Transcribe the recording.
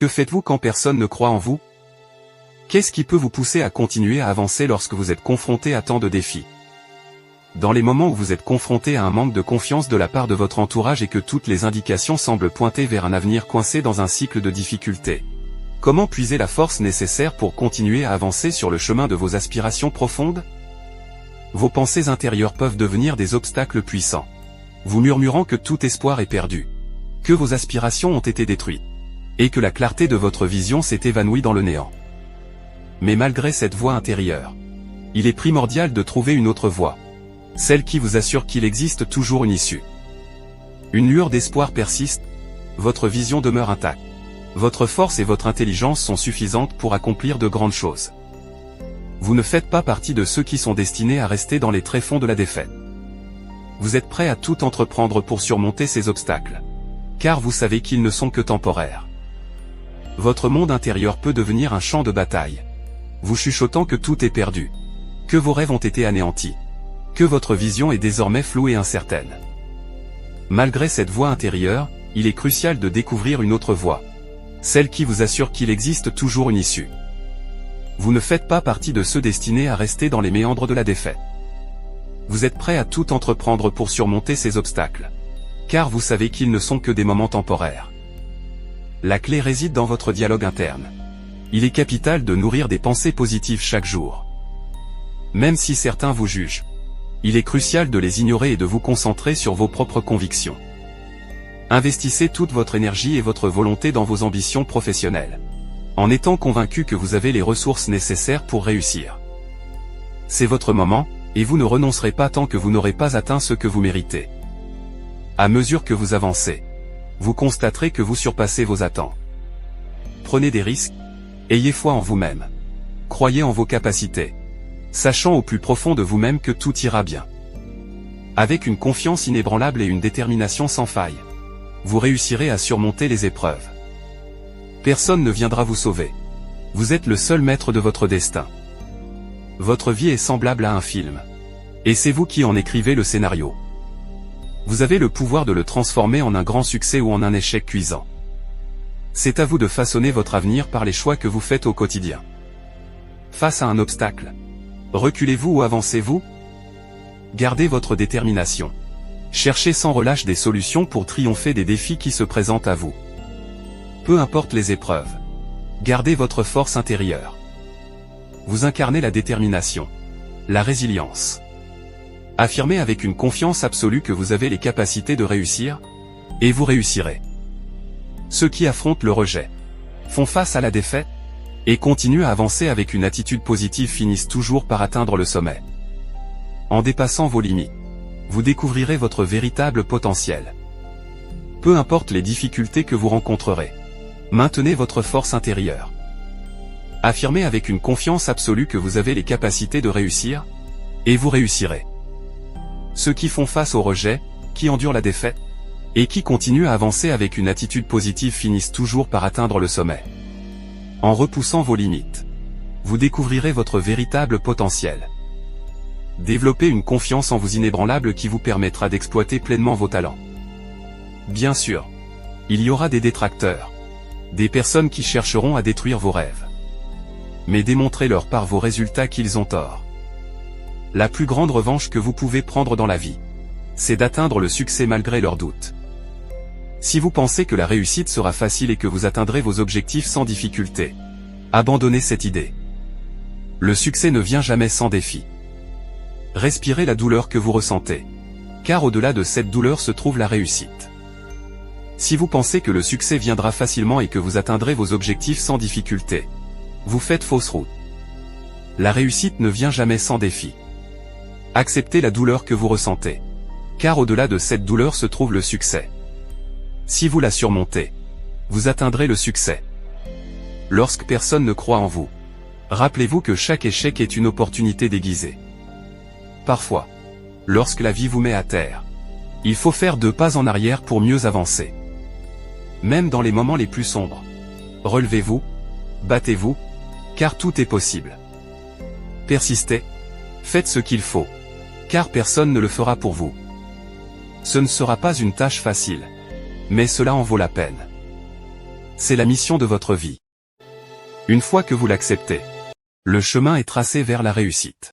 Que faites-vous quand personne ne croit en vous? Qu'est-ce qui peut vous pousser à continuer à avancer lorsque vous êtes confronté à tant de défis? Dans les moments où vous êtes confronté à un manque de confiance de la part de votre entourage et que toutes les indications semblent pointer vers un avenir coincé dans un cycle de difficultés, comment puiser la force nécessaire pour continuer à avancer sur le chemin de vos aspirations profondes? Vos pensées intérieures peuvent devenir des obstacles puissants, vous murmurant que tout espoir est perdu, que vos aspirations ont été détruites, et que la clarté de votre vision s'est évanouie dans le néant. Mais malgré cette voix intérieure, il est primordial de trouver une autre voie, celle qui vous assure qu'il existe toujours une issue. Une lueur d'espoir persiste, votre vision demeure intacte, votre force et votre intelligence sont suffisantes pour accomplir de grandes choses. Vous ne faites pas partie de ceux qui sont destinés à rester dans les tréfonds de la défaite. Vous êtes prêt à tout entreprendre pour surmonter ces obstacles, car vous savez qu'ils ne sont que temporaires. Votre monde intérieur peut devenir un champ de bataille, vous chuchotant que tout est perdu, que vos rêves ont été anéantis, que votre vision est désormais floue et incertaine. Malgré cette voix intérieure, il est crucial de découvrir une autre voie, celle qui vous assure qu'il existe toujours une issue. Vous ne faites pas partie de ceux destinés à rester dans les méandres de la défaite. Vous êtes prêt à tout entreprendre pour surmonter ces obstacles, car vous savez qu'ils ne sont que des moments temporaires. La clé réside dans votre dialogue interne. Il est capital de nourrir des pensées positives chaque jour. Même si certains vous jugent, il est crucial de les ignorer et de vous concentrer sur vos propres convictions. Investissez toute votre énergie et votre volonté dans vos ambitions professionnelles, en étant convaincu que vous avez les ressources nécessaires pour réussir. C'est votre moment, et vous ne renoncerez pas tant que vous n'aurez pas atteint ce que vous méritez. À mesure que vous avancez, vous constaterez que vous surpassez vos attentes. Prenez des risques, ayez foi en vous-même. Croyez en vos capacités, sachant au plus profond de vous-même que tout ira bien. Avec une confiance inébranlable et une détermination sans faille, vous réussirez à surmonter les épreuves. Personne ne viendra vous sauver. Vous êtes le seul maître de votre destin. Votre vie est semblable à un film, et c'est vous qui en écrivez le scénario. Vous avez le pouvoir de le transformer en un grand succès ou en un échec cuisant. C'est à vous de façonner votre avenir par les choix que vous faites au quotidien. Face à un obstacle, reculez-vous ou avancez-vous? Gardez votre détermination. Cherchez sans relâche des solutions pour triompher des défis qui se présentent à vous. Peu importe les épreuves, gardez votre force intérieure. Vous incarnez la détermination, la résilience. Affirmez avec une confiance absolue que vous avez les capacités de réussir, et vous réussirez. Ceux qui affrontent le rejet, font face à la défaite, et continuent à avancer avec une attitude positive finissent toujours par atteindre le sommet. En dépassant vos limites, vous découvrirez votre véritable potentiel. Peu importe les difficultés que vous rencontrerez, maintenez votre force intérieure. Affirmez avec une confiance absolue que vous avez les capacités de réussir, et vous réussirez. Ceux qui font face au rejet, qui endurent la défaite, et qui continuent à avancer avec une attitude positive finissent toujours par atteindre le sommet. En repoussant vos limites, vous découvrirez votre véritable potentiel. Développez une confiance en vous inébranlable qui vous permettra d'exploiter pleinement vos talents. Bien sûr, il y aura des détracteurs, des personnes qui chercheront à détruire vos rêves. Mais démontrez-leur par vos résultats qu'ils ont tort. La plus grande revanche que vous pouvez prendre dans la vie, c'est d'atteindre le succès malgré leurs doutes. Si vous pensez que la réussite sera facile et que vous atteindrez vos objectifs sans difficulté, abandonnez cette idée. Le succès ne vient jamais sans défi. Respirez la douleur que vous ressentez, car au-delà de cette douleur se trouve la réussite. Si vous pensez que le succès viendra facilement et que vous atteindrez vos objectifs sans difficulté, vous faites fausse route. La réussite ne vient jamais sans défi. Acceptez la douleur que vous ressentez, car au-delà de cette douleur se trouve le succès. Si vous la surmontez, vous atteindrez le succès. Lorsque personne ne croit en vous, rappelez-vous que chaque échec est une opportunité déguisée. Parfois, lorsque la vie vous met à terre, il faut faire 2 pas en arrière pour mieux avancer. Même dans les moments les plus sombres, relevez-vous, battez-vous, car tout est possible. Persistez, faites ce qu'il faut, car personne ne le fera pour vous. Ce ne sera pas une tâche facile, mais cela en vaut la peine. C'est la mission de votre vie. Une fois que vous l'acceptez, le chemin est tracé vers la réussite.